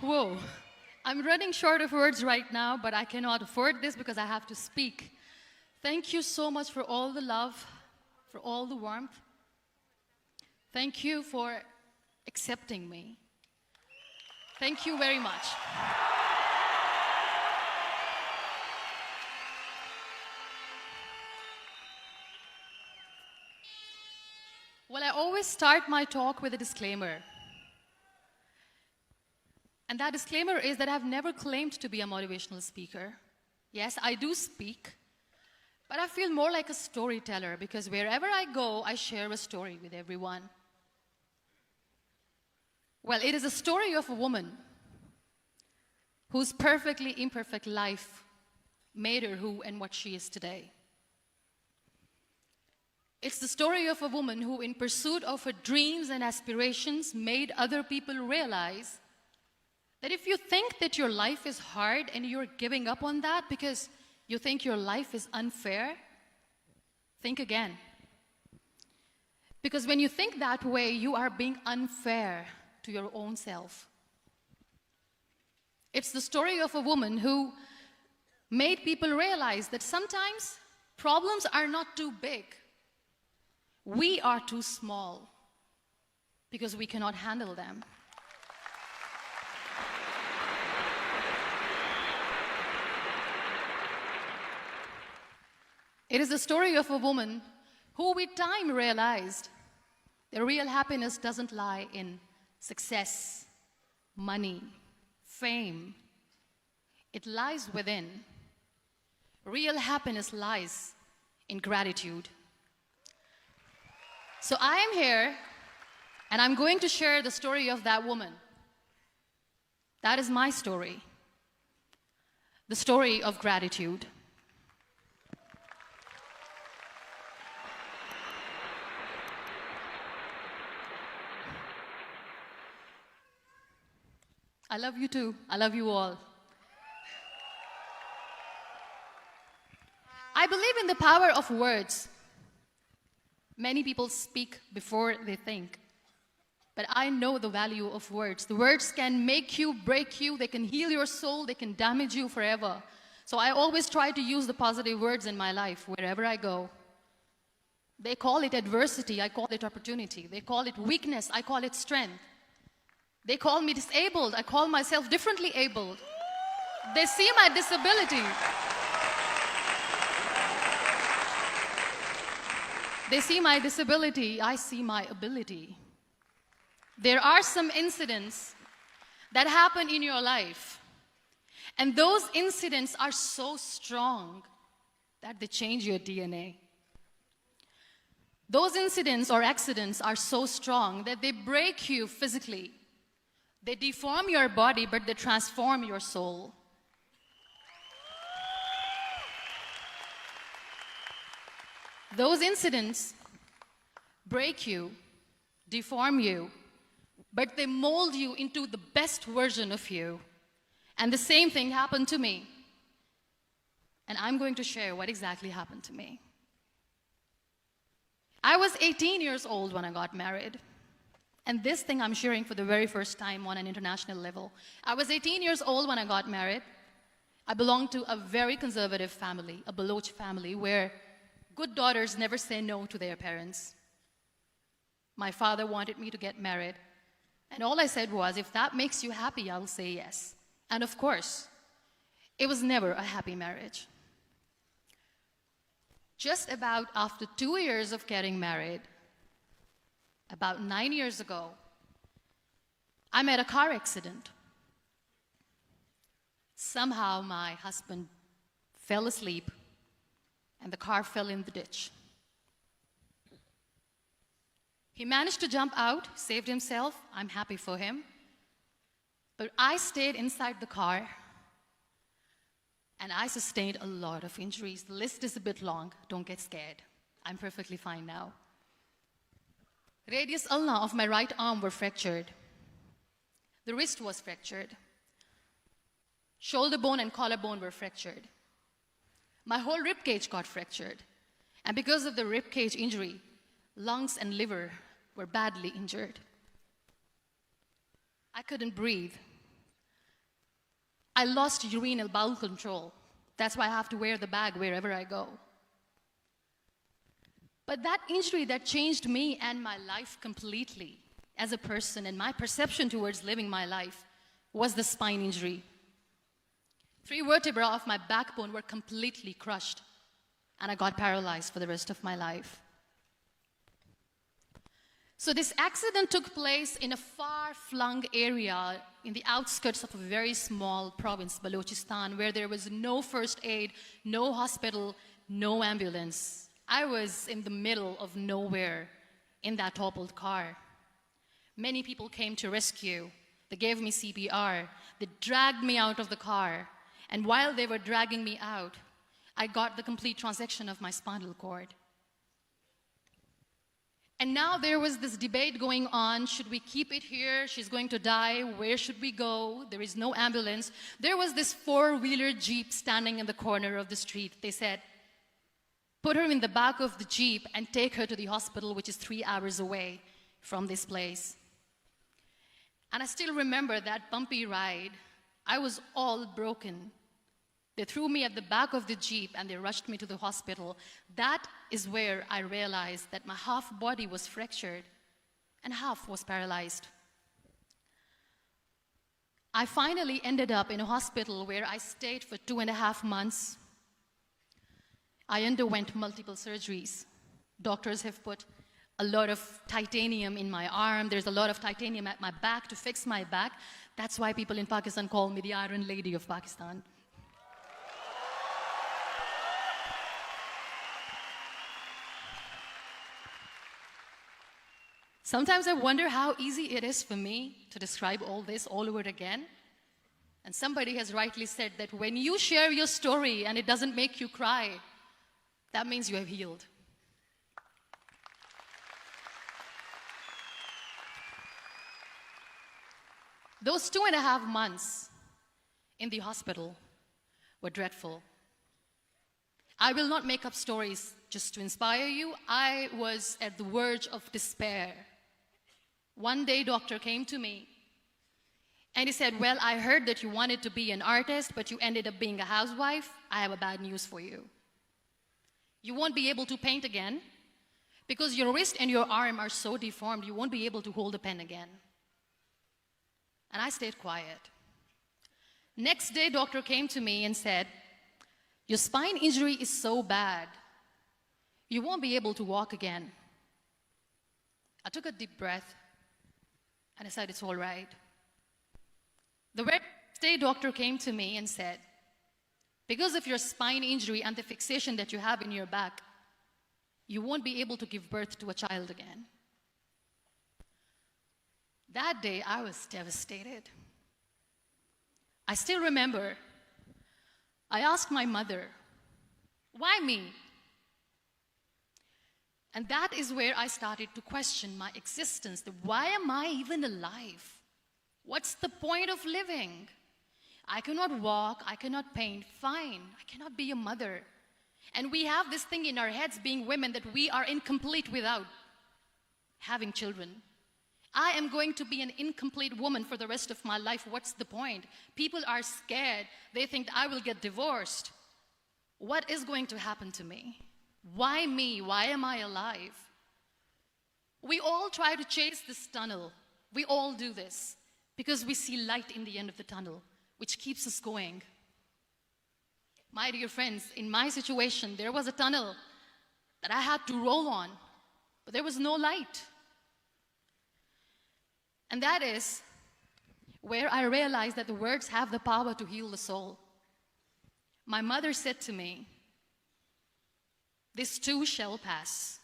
Whoa, I'm running short of words right now, but I cannot afford this because I have to speak. Thank you so much for all the love, for all the warmth. Thank you for accepting me. Thank you very much. Well, I always start my talk with a disclaimer. And that disclaimer is that I've never claimed to be a motivational speaker. Yes, I do speak, but I feel more like a storyteller because wherever I go, I share a story with everyone. Well, it is a story of a woman whose perfectly imperfect life made her who and what she is today. It's the story of a woman who, in pursuit of her dreams and aspirations, made other people realize that if you think that your life is hard and you're giving up on that because you think your life is unfair, think again. Because when you think that way, you are being unfair to your own self. It's the story of a woman who made people realize that sometimes problems are not too big. We are too small because we cannot handle them. It is the story of a woman who with time realized that real happiness doesn't lie in success, money, fame. It lies within. Real happiness lies in gratitude. So I am here, and I'm going to share the story of that woman. That is my story. The story of gratitude. I love you too. I love you all. I believe in the power of words. Many people speak before they think. But I know the value of words. The words can make you, break you, they can heal your soul, they can damage you forever. So I always try to use the positive words in my life wherever I go. They call it adversity, I call it opportunity. They call it weakness, I call it strength. They call me disabled, I call myself differently abled. They see my disability. They see my disability, I see my ability. There are some incidents that happen in your life, and those incidents are so strong that they change your DNA. Those incidents or accidents are so strong that they break you physically. They deform your body, but they transform your soul. Those incidents break you, deform you, but they mold you into the best version of you. And the same thing happened to me. And I'm going to share what exactly happened to me. I was 18 years old when I got married. And this thing I'm sharing for the very first time on an international level. I was 18 years old when I got married. I belonged to a very conservative family, a Baloch family, where good daughters never say no to their parents. My father wanted me to get married. And all I said was, if that makes you happy, I'll say yes. And of course, it was never a happy marriage. Just about after 2 years of getting married, about 9 years ago, I met a car accident. Somehow my husband fell asleep and the car fell in the ditch. He managed to jump out, saved himself. I'm happy for him. But I stayed inside the car and I sustained a lot of injuries. The list is a bit long. Don't get scared. I'm perfectly fine now. Radius ulna of my right arm were fractured. The wrist was fractured. Shoulder bone and collarbone were fractured. My whole rib cage got fractured. And because of the rib cage injury, lungs and liver were badly injured. I couldn't breathe. I lost urinary bowel control. That's why I have to wear the bag wherever I go. But that injury that changed me and my life completely as a person and my perception towards living my life was the spine injury. 3 vertebrae of my backbone were completely crushed, and I got paralyzed for the rest of my life. So this accident took place in a far-flung area in the outskirts of a very small province, Balochistan, where there was no first aid, no hospital, no ambulance. I was in the middle of nowhere in that toppled car. Many people came to rescue. They gave me CPR. They dragged me out of the car. And while they were dragging me out, I got the complete transection of my spinal cord. And now there was this debate going on. Should we keep it here? She's going to die. Where should we go? There is no ambulance. There was this 4-wheeler Jeep standing in the corner of the street. They said, put her in the back of the Jeep and take her to the hospital, which is 3 hours away from this place. And I still remember that bumpy ride. I was all broken. They threw me at the back of the Jeep and they rushed me to the hospital. That is where I realized that my half body was fractured and half was paralyzed. I finally ended up in a hospital where I stayed for 2.5 months. I underwent multiple surgeries. Doctors have put a lot of titanium in my arm. There's a lot of titanium at my back to fix my back. That's why people in Pakistan call me the Iron Lady of Pakistan. Sometimes I wonder how easy it is for me to describe all this all over again. And somebody has rightly said that when you share your story and it doesn't make you cry, that means you have healed. Those 2.5 months in the hospital were dreadful. I will not make up stories just to inspire you. I was at the verge of despair. One day, doctor came to me and he said, well, I heard that you wanted to be an artist, but you ended up being a housewife. I have a bad news for you. You won't be able to paint again because your wrist and your arm are so deformed, you won't be able to hold a pen again. And I stayed quiet. Next day, doctor came to me and said, your spine injury is so bad, you won't be able to walk again. I took a deep breath and I said, it's all right. The next day, doctor came to me and said, because of your spine injury and the fixation that you have in your back, you won't be able to give birth to a child again. That day, I was devastated. I still remember, I asked my mother, why me? And that is where I started to question my existence. Why am I even alive? What's the point of living? I cannot walk, I cannot paint, fine. I cannot be a mother. And we have this thing in our heads, being women, that we are incomplete without having children. I am going to be an incomplete woman for the rest of my life. What's the point? People are scared. They think I will get divorced. What is going to happen to me? Why me? Why am I alive? We all try to chase this tunnel. We all do this because we see light in the end of the tunnel, which keeps us going. My dear friends, in my situation, there was a tunnel that I had to roll on, but there was no light. And that is where I realized that the words have the power to heal the soul. My mother said to me, this too shall pass.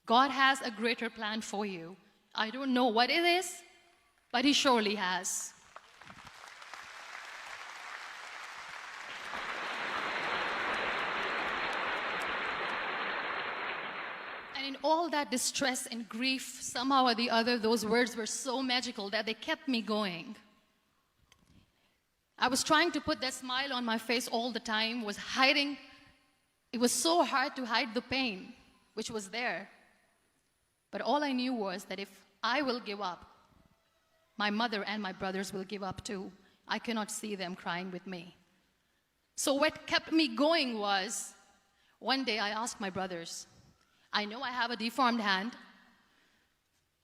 God has a greater plan for you. I don't know what it is, but He surely has. And in all that distress and grief, somehow or the other, those words were so magical that they kept me going. I was trying to put that smile on my face all the time, was hiding. It was so hard to hide the pain, which was there. But all I knew was that if I will give up, my mother and my brothers will give up too. I cannot see them crying with me. So what kept me going was, one day I asked my brothers, I know I have a deformed hand,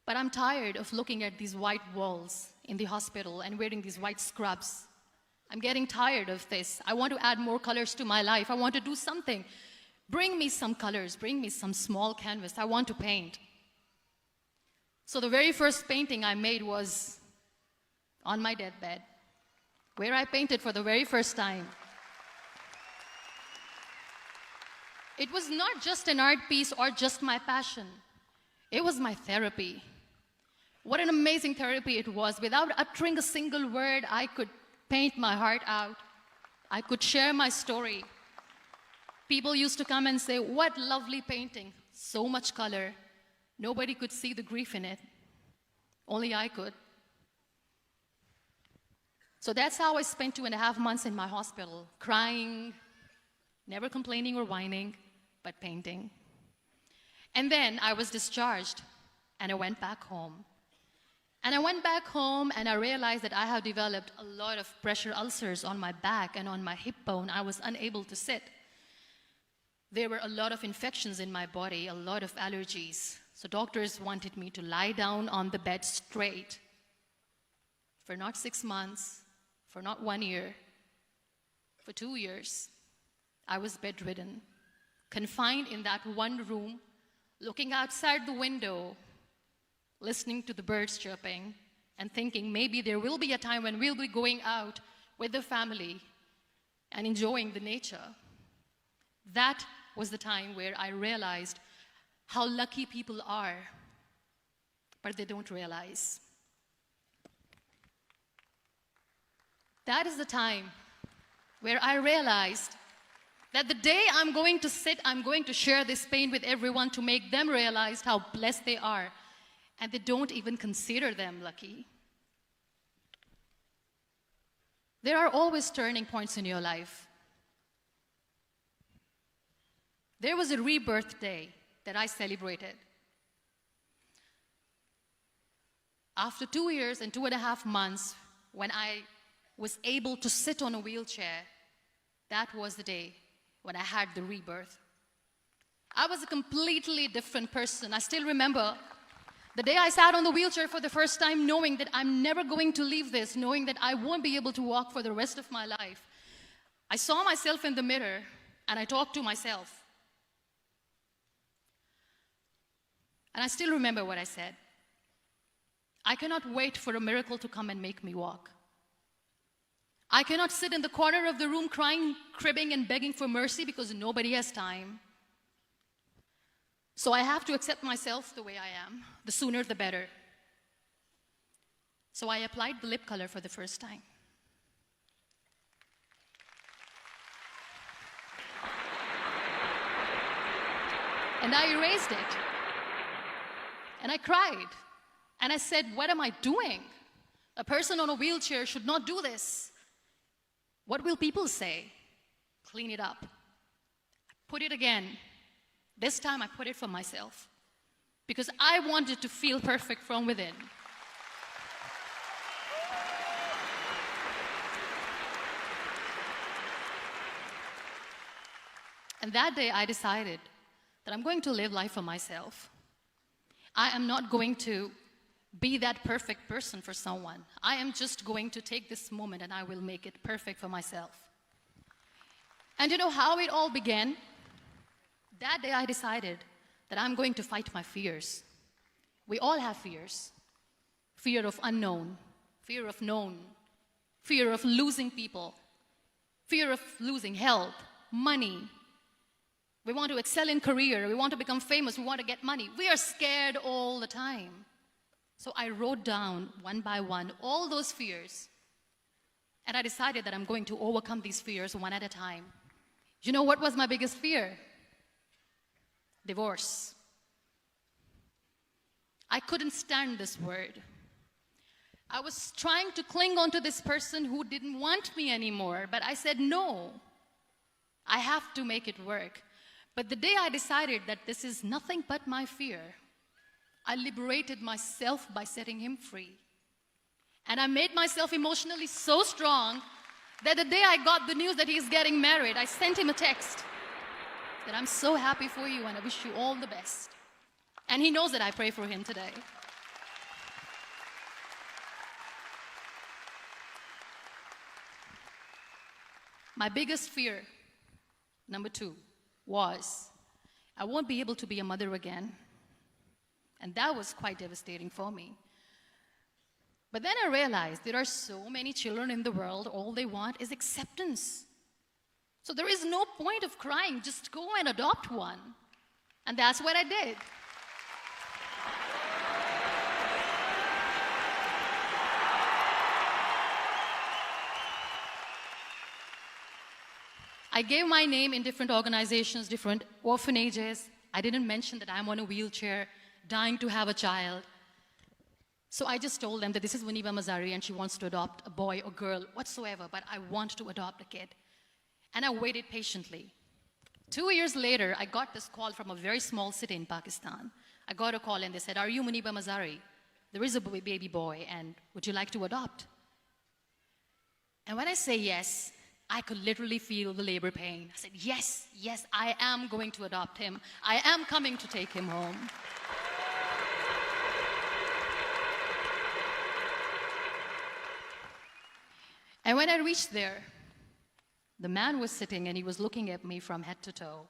but I'm tired of looking at these white walls in the hospital and wearing these white scrubs. I'm getting tired of this. I want to add more colors to my life. I want to do something. Bring me some colors. Bring me some small canvas. I want to paint. So the very first painting I made was on my deathbed, where I painted for the very first time. It was not just an art piece or just my passion. It was my therapy. What an amazing therapy it was. Without uttering a single word, I could paint my heart out. I could share my story. People used to come and say, what lovely painting, so much color. Nobody could see the grief in it. Only I could. So that's how I spent 2.5 months in my hospital, crying, never complaining or whining, but painting. And then I was discharged, and I went back home. And I went back home, and I realized that I have developed a lot of pressure ulcers on my back and on my hip bone. I was unable to sit. There were a lot of infections in my body, a lot of allergies. So doctors wanted me to lie down on the bed straight for not 6 months, for not 1 year, for 2 years. I was bedridden, confined in that one room, looking outside the window, listening to the birds chirping, and thinking maybe there will be a time when we'll be going out with the family and enjoying the nature. That was the time where I realized how lucky people are, but they don't realize. That is the time where I realized that the day I'm going to sit, I'm going to share this pain with everyone to make them realize how blessed they are, and they don't even consider them lucky. There are always turning points in your life. There was a rebirth day that I celebrated. After 2 years and 2.5 months, when I was able to sit on a wheelchair, that was the day when I had the rebirth. I was a completely different person. I still remember the day I sat on the wheelchair for the first time, knowing that I'm never going to leave this, knowing that I won't be able to walk for the rest of my life. I saw myself in the mirror, and I talked to myself. And I still remember what I said. I cannot wait for a miracle to come and make me walk. I cannot sit in the corner of the room crying, cribbing, and begging for mercy because nobody has time. So I have to accept myself the way I am. The sooner, the better. So I applied the lip color for the first time. And I erased it. And I cried. And I said, what am I doing? A person on a wheelchair should not do this. What will people say? Clean it up. I put it again. This time I put it for myself. Because I wanted to feel perfect from within. And that day I decided that I'm going to live life for myself. I am not going to be that perfect person for someone. I am just going to take this moment and I will make it perfect for myself. And you know how it all began? That day I decided that I'm going to fight my fears. We all have fears. Fear of unknown, fear of known, fear of losing people, fear of losing health, money. We want to excel in career, we want to become famous, we want to get money. We are scared all the time. So I wrote down one by one all those fears. And I decided that I'm going to overcome these fears one at a time. You know what was my biggest fear? Divorce. I couldn't stand this word. I was trying to cling on to this person who didn't want me anymore, but I said no. I have to make it work. But the day I decided that this is nothing but my fear, I liberated myself by setting him free. And I made myself emotionally so strong that the day I got the news that he's getting married, I sent him a text that I'm so happy for you and I wish you all the best. And he knows that I pray for him today. My biggest fear, number 2, was I won't be able to be a mother again. And that was quite devastating for me. But then I realized there are so many children in the world, all they want is acceptance. So there is no point of crying, just go and adopt one. And that's what I did. I gave my name in different organizations, different orphanages. I didn't mention that I'm on a wheelchair, dying to have a child. So I just told them that this is Muniba Mazari and she wants to adopt a boy or girl, whatsoever, but I want to adopt a kid. And I waited patiently. 2 years later, I got this call from a very small city in Pakistan. I got a call and they said, "Are you Muniba Mazari? There is a baby boy and would you like to adopt?" And when I say yes, I could literally feel the labor pain. I said, yes, yes, I am going to adopt him. I am coming to take him home. And when I reached there, the man was sitting and he was looking at me from head to toe.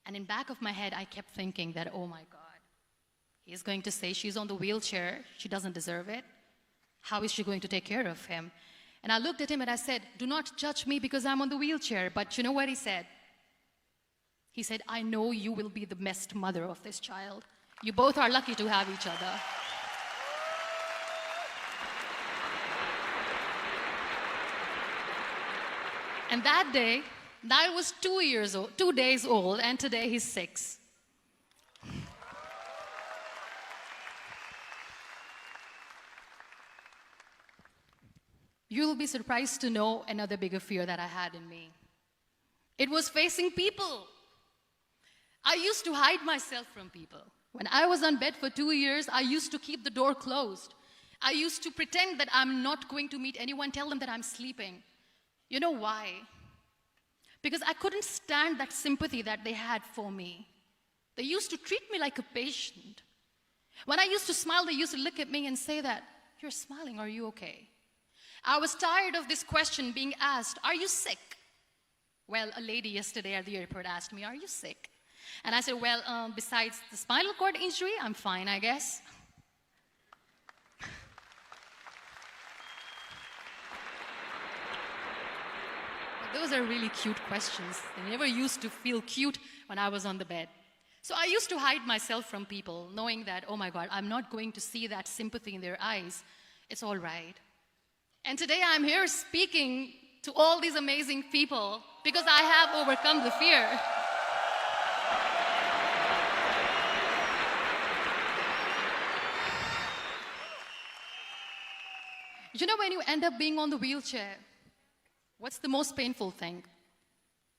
And in back of my head, I kept thinking that, oh my God, he's going to say she's on the wheelchair, she doesn't deserve it. How is she going to take care of him? And I looked at him and I said, do not judge me because I'm on the wheelchair. But you know what he said? He said, I know you will be the best mother of this child. You both are lucky to have each other. And that day, Niall was 2 days old, and today he's 6. You'll be surprised to know another bigger fear that I had in me. It was facing people. I used to hide myself from people. When I was on bed for 2 years, I used to keep the door closed. I used to pretend that I'm not going to meet anyone, tell them that I'm sleeping. You know why? Because I couldn't stand that sympathy that they had for me. They used to treat me like a patient. When I used to smile, they used to look at me and say that, "You're smiling, are you okay?" I was tired of this question being asked, "Are you sick?" Well, a lady yesterday at the airport asked me, "Are you sick?" And I said, well, besides the spinal cord injury, I'm fine, I guess. But those are really cute questions. They never used to feel cute when I was on the bed. So I used to hide myself from people, knowing that, oh my God, I'm not going to see that sympathy in their eyes. It's all right. And today I'm here speaking to all these amazing people because I have overcome the fear. You know, when you end up being on the wheelchair, what's the most painful thing?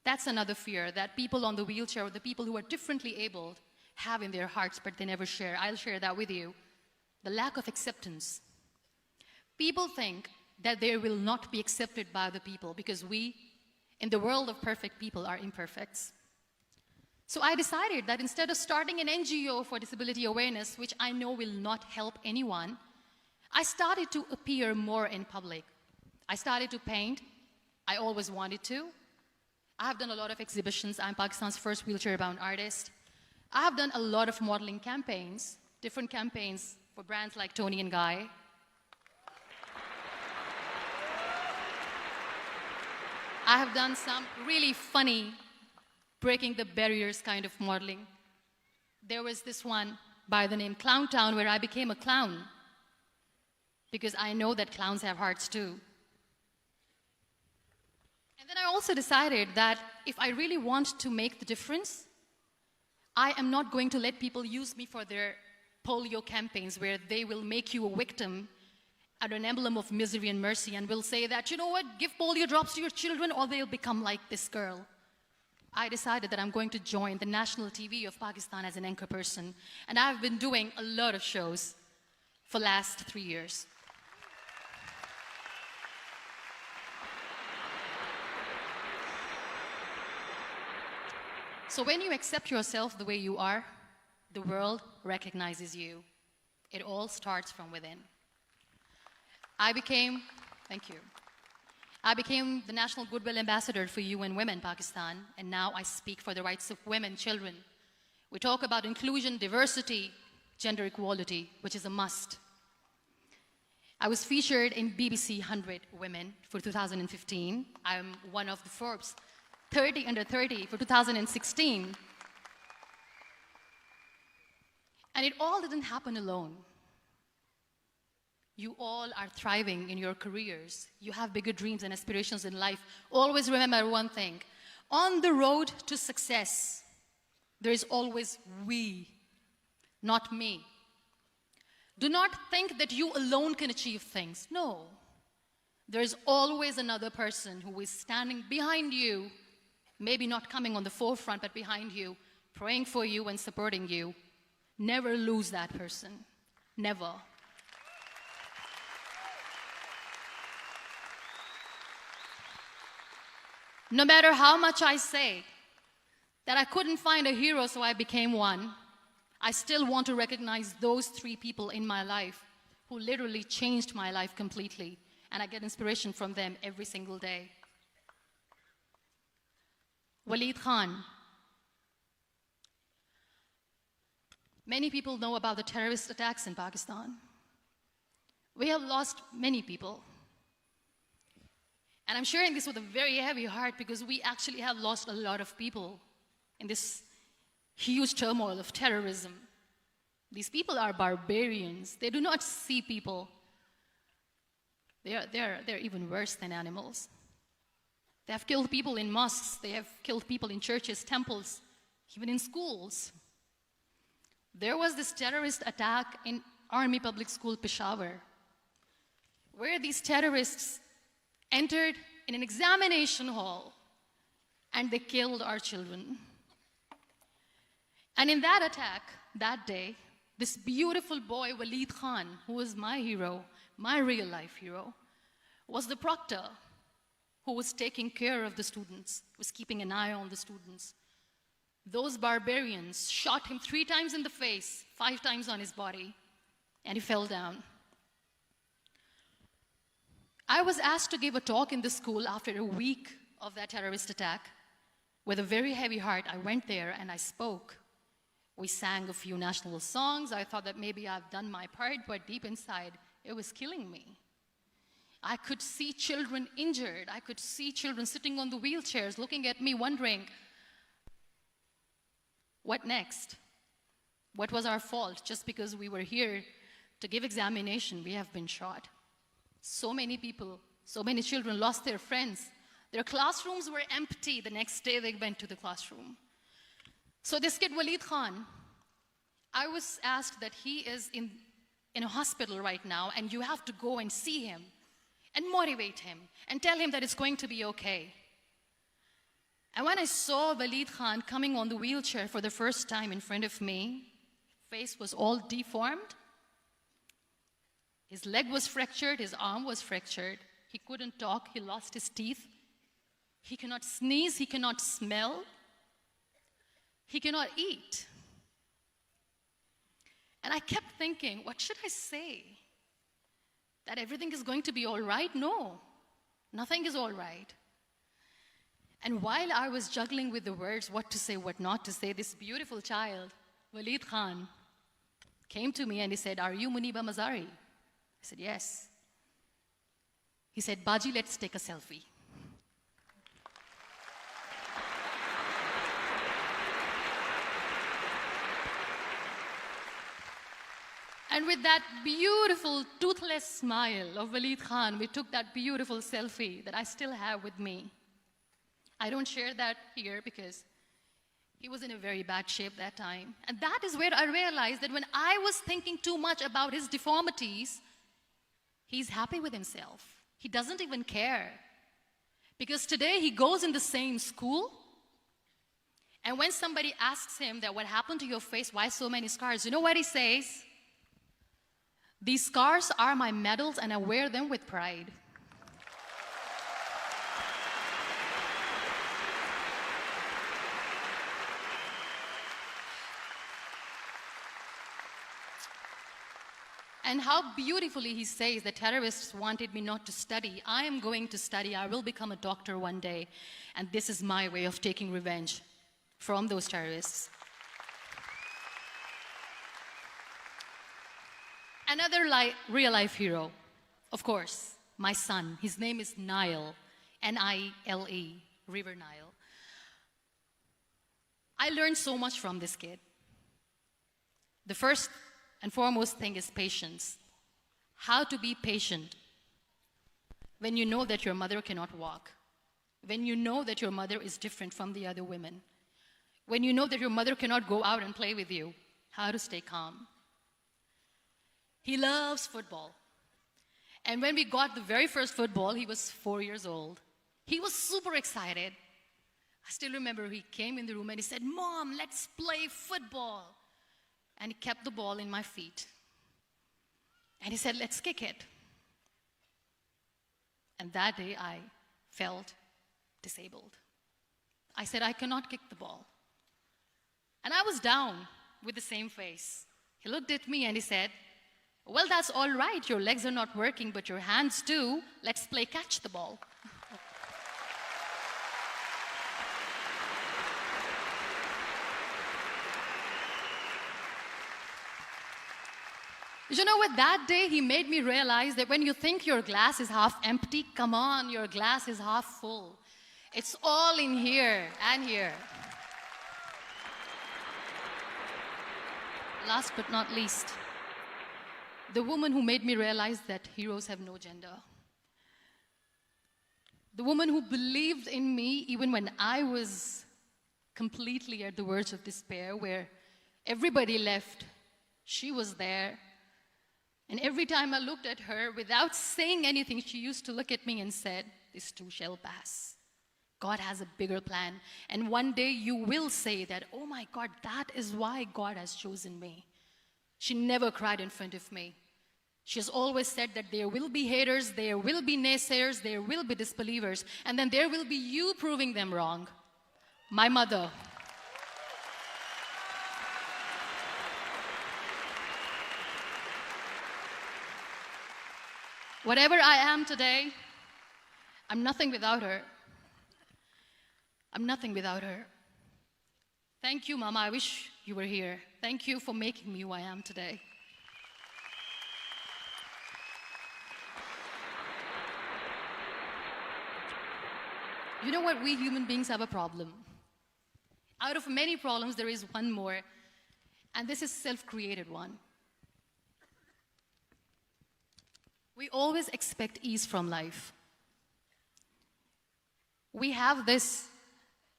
That's another fear that people on the wheelchair or the people who are differently abled have in their hearts, but they never share. I'll share that with you. The lack of acceptance. People think that they will not be accepted by the people because we, in the world of perfect people, are imperfects. So I decided that instead of starting an NGO for disability awareness, which I know will not help anyone, I started to appear more in public. I started to paint. I always wanted to. I have done a lot of exhibitions. I'm Pakistan's first wheelchair-bound artist. I have done a lot of modeling campaigns, different campaigns for brands like Toni and Guy. I have done some really funny, breaking the barriers kind of modeling. There was this one by the name Clown Town where I became a clown because I know that clowns have hearts too. And then I also decided that if I really want to make the difference, I am not going to let people use me for their polio campaigns where they will make you a victim and an emblem of misery and mercy and will say that, you know what, give polio drops to your children or they'll become like this girl. I decided that I'm going to join the national TV of Pakistan as an anchor person. And I've been doing a lot of shows for the last 3 years. So when you accept yourself the way you are, the world recognizes you. It all starts from within. Thank you. I became the National Goodwill Ambassador for UN Women Pakistan, and now I speak for the rights of women, children. We talk about inclusion, diversity, gender equality, which is a must. I was featured in BBC 100 Women for 2015. I'm one of the Forbes 30 under 30 for 2016. And it all didn't happen alone. You all are thriving in your careers. You have bigger dreams and aspirations in life. Always remember one thing. On the road to success, there is always we, not me. Do not think that you alone can achieve things. No. There is always another person who is standing behind you, maybe not coming on the forefront, but behind you, praying for you and supporting you. Never lose that person. Never. No matter how much I say that I couldn't find a hero, so I became one, I still want to recognize those 3 people in my life who literally changed my life completely, and I get inspiration from them every single day. Waleed Khan. Many people know about the terrorist attacks in Pakistan. We have lost many people. And I'm sharing this with a very heavy heart because we actually have lost a lot of people in this huge turmoil of terrorism. These people are barbarians. They do not see people. They're even worse than animals. They have killed people in mosques. They have killed people in churches, temples, even in schools. There was this terrorist attack in Army Public School, Peshawar, where these terrorists entered in an examination hall and they killed our children. And in that attack, that day, this beautiful boy, Waleed Khan, who was my hero, my real life hero, was the proctor who was taking care of the students, was keeping an eye on the students. Those barbarians shot him 3 times in the face, 5 times on his body, and he fell down. I was asked to give a talk in the school after a week of that terrorist attack. With a very heavy heart, I went there and I spoke. We sang a few national songs. I thought that maybe I've done my part, but deep inside, it was killing me. I could see children injured. I could see children sitting on the wheelchairs looking at me wondering, what next? What was our fault? Just because we were here to give examination, we have been shot. So many people, so many children lost their friends. Their classrooms were empty. The next day they went to the classroom. So this kid, Waleed Khan, I was asked that he is in a hospital right now, and you have to go and see him and motivate him and tell him that it's going to be okay. And when I saw Waleed Khan coming on the wheelchair for the first time in front of me, face was all deformed. His leg was fractured, his arm was fractured. He couldn't talk, he lost his teeth. He cannot sneeze, he cannot smell. He cannot eat. And I kept thinking, what should I say? That everything is going to be all right? No, nothing is all right. And while I was juggling with the words, what to say, what not to say, this beautiful child, Waleed Khan, came to me and he said, "Are you Muniba Mazari?" I said, "Yes." He said, "Baji, let's take a selfie." And with that beautiful, toothless smile of Waleed Khan, we took that beautiful selfie that I still have with me. I don't share that here because he was in a very bad shape that time. And that is where I realized that when I was thinking too much about his deformities, he's happy with himself. He doesn't even care. Because today he goes in the same school, And when somebody asks him that what happened to your face, why so many scars, you know what he says? These scars are my medals and I wear them with pride. And how beautifully he says the terrorists wanted me not to study. I am going to study. I will become a doctor one day. And this is my way of taking revenge from those terrorists. Another real-life hero, of course, my son. His name is Nile, N-I-L-E, River Nile. I learned so much from this kid. The first and foremost thing is patience. How to be patient when you know that your mother cannot walk, when you know that your mother is different from the other women, when you know that your mother cannot go out and play with you, how to stay calm. He loves football. And when we got the very first football, he was 4 years old. He was super excited. I still remember he came in the room and he said, "Mom, let's play football." And he kept the ball in my feet. And he said, "Let's kick it." And that day I felt disabled. I said, "I cannot kick the ball." And I was down with the same face. He looked at me and he said, "Well, that's all right. Your legs are not working, but your hands do. Let's play catch the ball." You know what? That day he made me realize that when you think your glass is half empty, come on, your glass is half full. It's all in here and here. Last but not least, the woman who made me realize that heroes have no gender. The woman who believed in me even when I was completely at the verge of despair, where everybody left, she was there. And every time I looked at her, without saying anything, she used to look at me and said, "This too shall pass. God has a bigger plan. And one day you will say that, oh my God, that is why God has chosen me." She never cried in front of me. She has always said that there will be haters, there will be naysayers, there will be disbelievers, and then there will be you proving them wrong. My mother. Whatever I am today, I'm nothing without her. I'm nothing without her. Thank you, Mama. I wish you were here. Thank you for making me who I am today. You know what? We human beings have a problem. Out of many problems, there is one more, and this is a self-created one. We always expect ease from life. We have this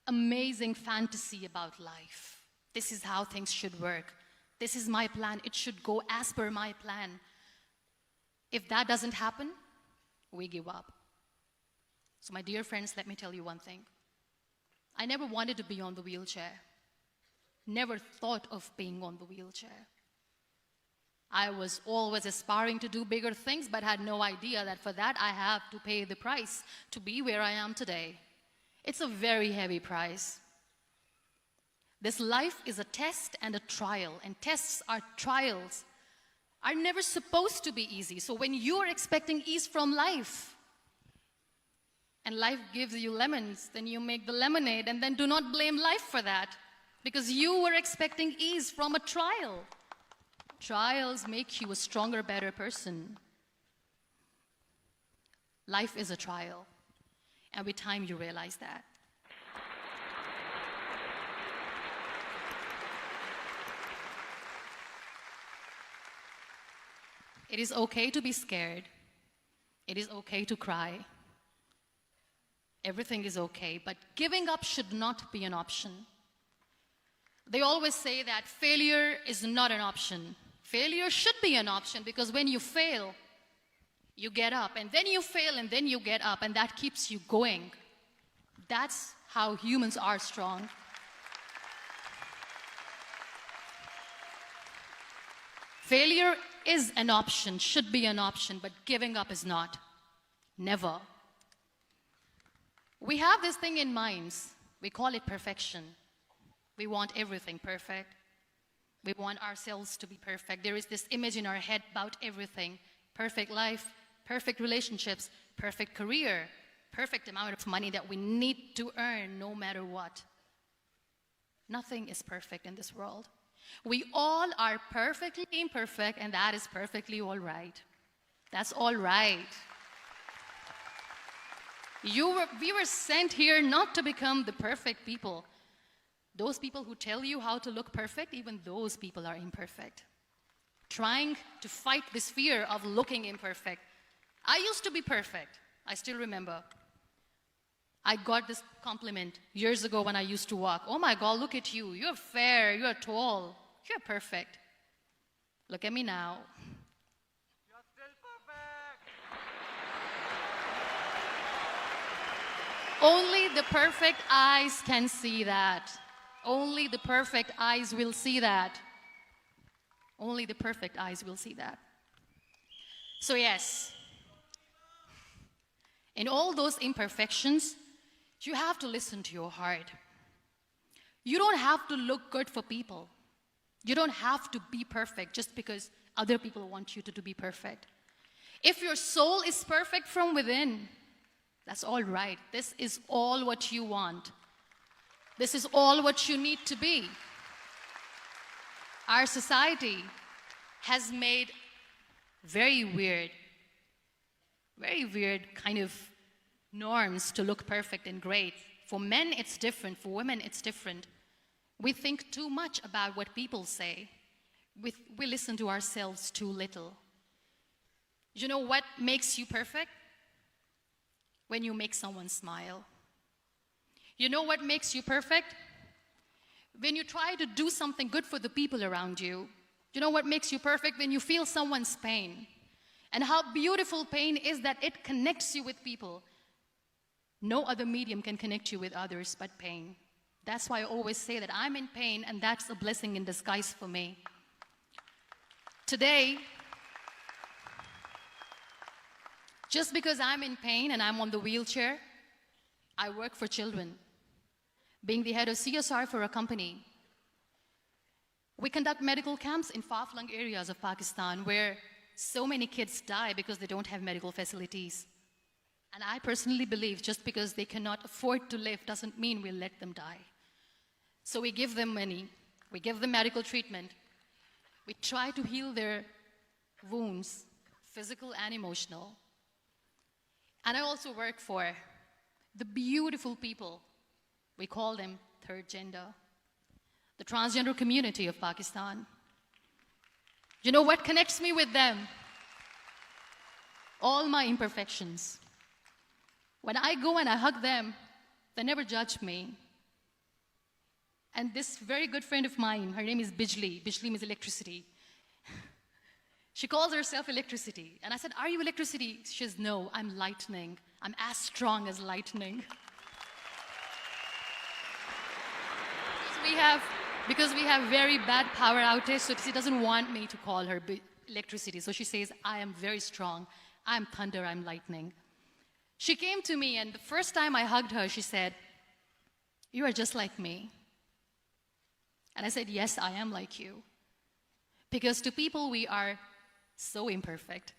amazing fantasy about life. This is how things should work. This is my plan. It should go as per my plan. If that doesn't happen, we give up. So my dear friends, let me tell you one thing. I never wanted to be on the wheelchair. Never thought of being on the wheelchair. I was always aspiring to do bigger things, but had no idea that for that I have to pay the price to be where I am today. It's a very heavy price. This life is a test and a trial, and tests are trials are never supposed to be easy. So when you're expecting ease from life, and life gives you lemons, then you make the lemonade, and then do not blame life for that, because you were expecting ease from a trial. Trials make you a stronger, better person. Life is a trial, and with time you realize that. It is okay to be scared. It is okay to cry. Everything is okay, but giving up should not be an option. They always say that failure is not an option. Failure should be an option, because when you fail, you get up, and then you fail, and then you get up, and that keeps you going. That's how humans are strong. Failure is an option, should be an option, but giving up is not. Never. We have this thing in minds. We call it perfection. We want everything perfect. We want ourselves to be perfect. There is this image in our head about everything. Perfect life, perfect relationships, perfect career, perfect amount of money that we need to earn no matter what. Nothing is perfect in this world. We all are perfectly imperfect, and that is perfectly all right. That's all right. We were sent here not to become the perfect people. Those people who tell you how to look perfect, even those people are imperfect. Trying to fight this fear of looking imperfect. I used to be perfect. I still remember. I got this compliment years ago when I used to walk. Oh my God, look at you. You're fair, you're tall, you're perfect. Look at me now. You're still perfect. Only the perfect eyes can see that. Only the perfect eyes will see that. Only the perfect eyes will see that. So yes, in all those imperfections, you have to listen to your heart. You don't have to look good for people. You don't have to be perfect just because other people want you to be perfect. If your soul is perfect from within, that's all right. This is all what you want. This is all what you need to be. Our society has made very weird kind of norms to look perfect and great. For men, it's different. For women, it's different. We think too much about what people say. We listen to ourselves too little. You know what makes you perfect? When you make someone smile. You know what makes you perfect? When you try to do something good for the people around you. You know what makes you perfect? When you feel someone's pain. And how beautiful pain is that it connects you with people. No other medium can connect you with others but pain. That's why I always say that I'm in pain, and that's a blessing in disguise for me. Today, just because I'm in pain and I'm on the wheelchair, I work for children. Being the head of CSR for a company, we conduct medical camps in far-flung areas of Pakistan where so many kids die because they don't have medical facilities. And I personally believe just because they cannot afford to live doesn't mean we'll let them die. So we give them money, we give them medical treatment, we try to heal their wounds, physical and emotional. And I also work for the beautiful people, we call them third gender, the transgender community of Pakistan. You know what connects me with them? All my imperfections. When I go and I hug them, they never judge me. And this very good friend of mine, her name is Bijli. Bijli means electricity. She calls herself electricity. And I said, are you electricity? She says, no, I'm lightning. I'm as strong as lightning. Because we have very bad power outage, so she doesn't want me to call her electricity. So she says, I am very strong. I'm thunder, I'm lightning. She came to me, and the first time I hugged her, she said, you are just like me. And I said, yes, I am like you. Because to people, we are so imperfect.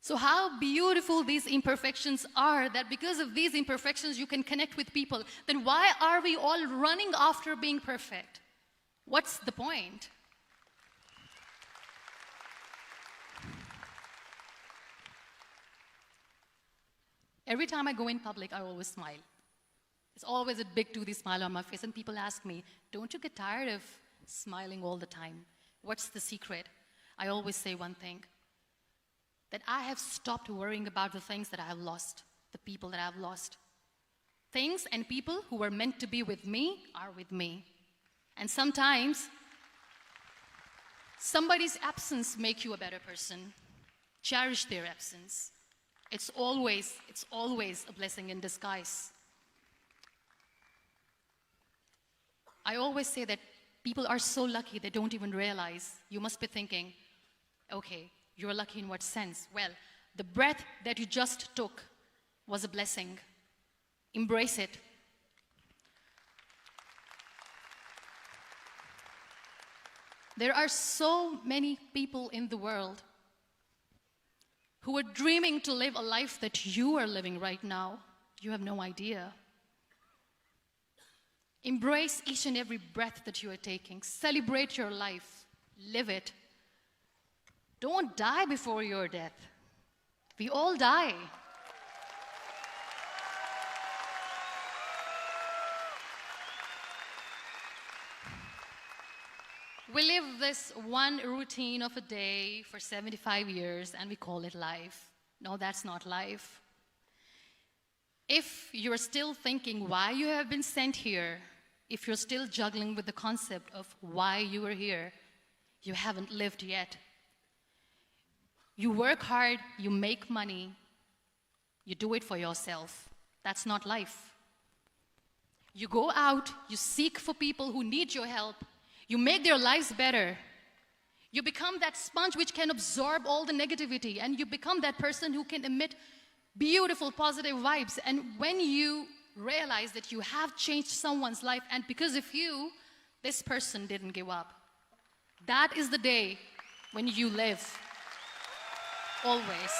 So how beautiful these imperfections are, that because of these imperfections, you can connect with people. Then why are we all running after being perfect? What's the point? Every time I go in public, I always smile. It's always a big toothy smile on my face, and people ask me, don't you get tired of smiling all the time? What's the secret? I always say one thing, that I have stopped worrying about the things that I have lost, the people that I have lost. Things and people who were meant to be with me are with me. And sometimes, somebody's absence makes you a better person. Cherish their absence. It's always a blessing in disguise. I always say that People are so lucky they don't even realize. You must be thinking, okay, you're lucky in what sense? Well, the breath that you just took was a blessing. Embrace it. There are so many people in the world who are dreaming to live a life that you are living right now. You have no idea. Embrace each and every breath that you are taking. Celebrate your life. Live it. Don't die before your death. We all die. We live this one routine of a day for 75 years and we call it life. No, that's not life. If you're still thinking why you have been sent here, if you're still juggling with the concept of why you are here, you haven't lived yet. You work hard, you make money, you do it for yourself. That's not life. You go out, you seek for people who need your help, you make their lives better. You become that sponge which can absorb all the negativity, and you become that person who can emit beautiful, positive vibes. And when you realize that you have changed someone's life, and because of you, this person didn't give up, that is the day when you live. Always.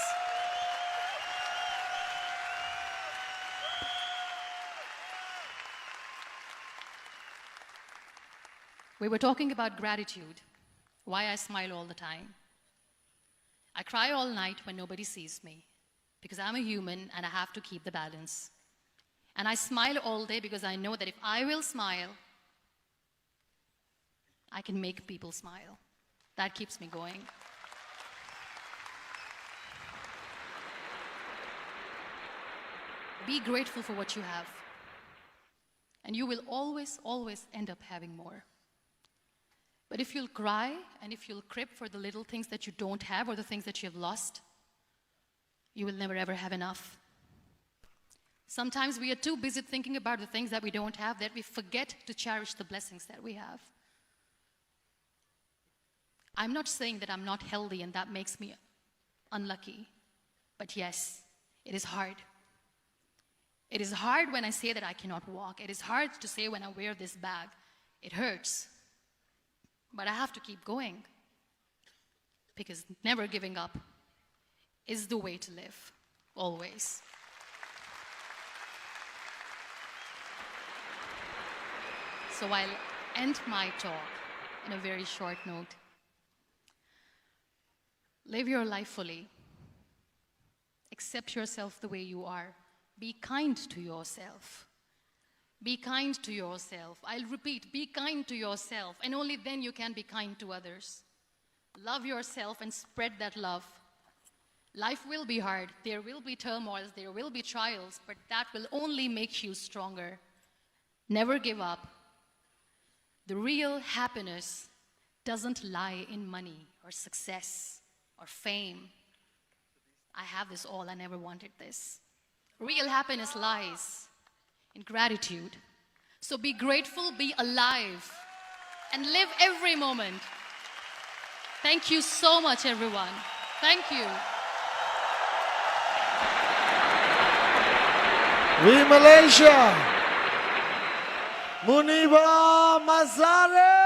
We were talking about gratitude, why I smile all the time. I cry all night when nobody sees me, because I'm a human and I have to keep the balance. And I smile all day because I know that if I will smile, I can make people smile. That keeps me going. Be grateful for what you have. And you will always, always end up having more. But if you'll cry and if you'll crib for the little things that you don't have or the things that you have lost, you will never ever have enough. Sometimes we are too busy thinking about the things that we don't have that we forget to cherish the blessings that we have. I'm not saying that I'm not healthy and that makes me unlucky. But yes, it is hard. It is hard when I say that I cannot walk. It is hard to say when I wear this bag. It hurts. But I have to keep going, because never giving up is the way to live, always. So I'll end my talk in a very short note. Live your life fully. Accept yourself the way you are. Be kind to yourself. Be kind to yourself. I'll repeat, be kind to yourself, and only then you can be kind to others. Love yourself and spread that love. Life will be hard. There will be turmoils, there will be trials, but that will only make you stronger. Never give up. The real happiness doesn't lie in money or success or fame. I have this all, I never wanted this. Real happiness lies in gratitude. So be grateful, be alive, and live every moment. Thank you so much, everyone. Thank you. We Malaysia! Muniba Mazari!